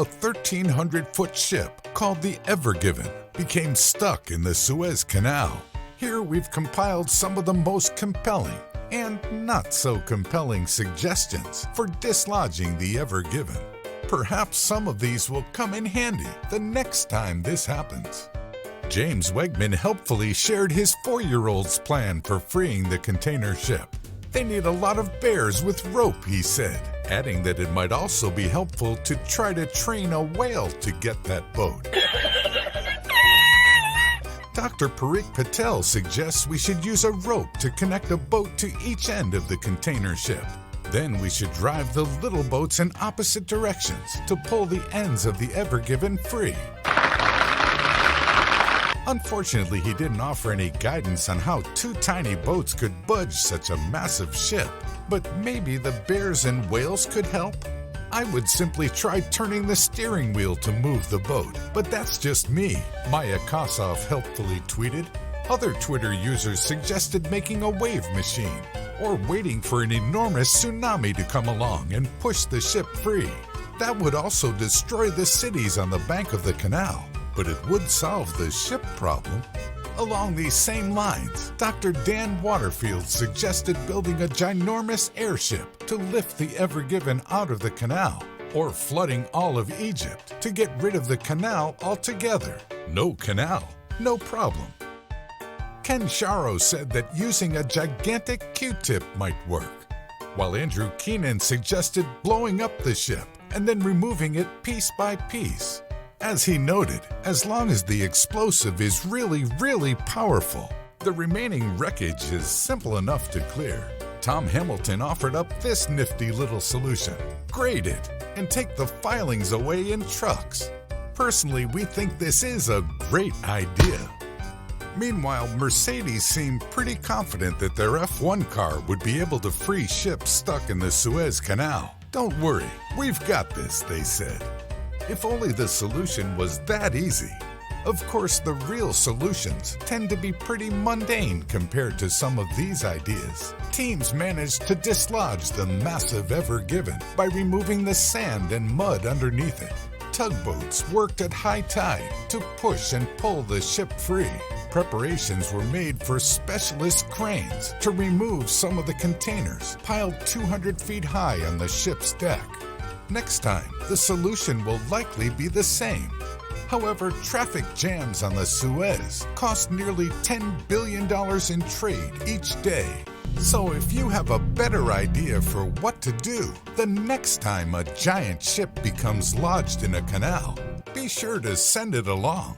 A 1,300-foot ship called the Ever Given became stuck in the Suez Canal. Here we've compiled some of the most compelling and not so compelling suggestions for dislodging the Ever Given. Perhaps some of these will come in handy the next time this happens. James Wegman helpfully shared his 4-year-old's plan for freeing the container ship. They need a lot of bears with rope, he said, adding that it might also be helpful to try to train a whale to get that boat. Dr. Parikh Patel suggests we should use a rope to connect a boat to each end of the container ship. Then we should drive the little boats in opposite directions to pull the ends of the Ever Given free. Unfortunately, he didn't offer any guidance on how 2 tiny boats could budge such a massive ship. But maybe the bears and whales could help? I would simply try turning the steering wheel to move the boat, but that's just me, Maya Kossoff helpfully tweeted. Other Twitter users suggested making a wave machine, or waiting for an enormous tsunami to come along and push the ship free. That would also destroy the cities on the bank of the canal, but it would solve the ship problem. Along these same lines, Dr. Dan Waterfield suggested building a ginormous airship to lift the Ever Given out of the canal, or flooding all of Egypt to get rid of the canal altogether. No canal, no problem. Ken Sharo said that using a gigantic Q-tip might work, while Andrew Keenan suggested blowing up the ship and then removing it piece by piece. As he noted, as long as the explosive is really powerful, the remaining wreckage is simple enough to clear. Tom Hamilton offered up this nifty little solution: grade it and take the filings away in trucks. Personally, we think this is a great idea. Meanwhile, Mercedes seemed pretty confident that their F1 car would be able to free ships stuck in the Suez Canal. Don't worry, we've got this, they said. If only the solution was that easy. Of course, the real solutions tend to be pretty mundane compared to some of these ideas. Teams managed to dislodge the massive Ever Given by removing the sand and mud underneath it. Tugboats worked at high tide to push and pull the ship free. Preparations were made for specialist cranes to remove some of the containers piled 200 feet high on the ship's deck. Next time, the solution will likely be the same. However, traffic jams on the Suez cost nearly $10 billion in trade each day. So if you have a better idea for what to do the next time a giant ship becomes lodged in a canal, be sure to send it along.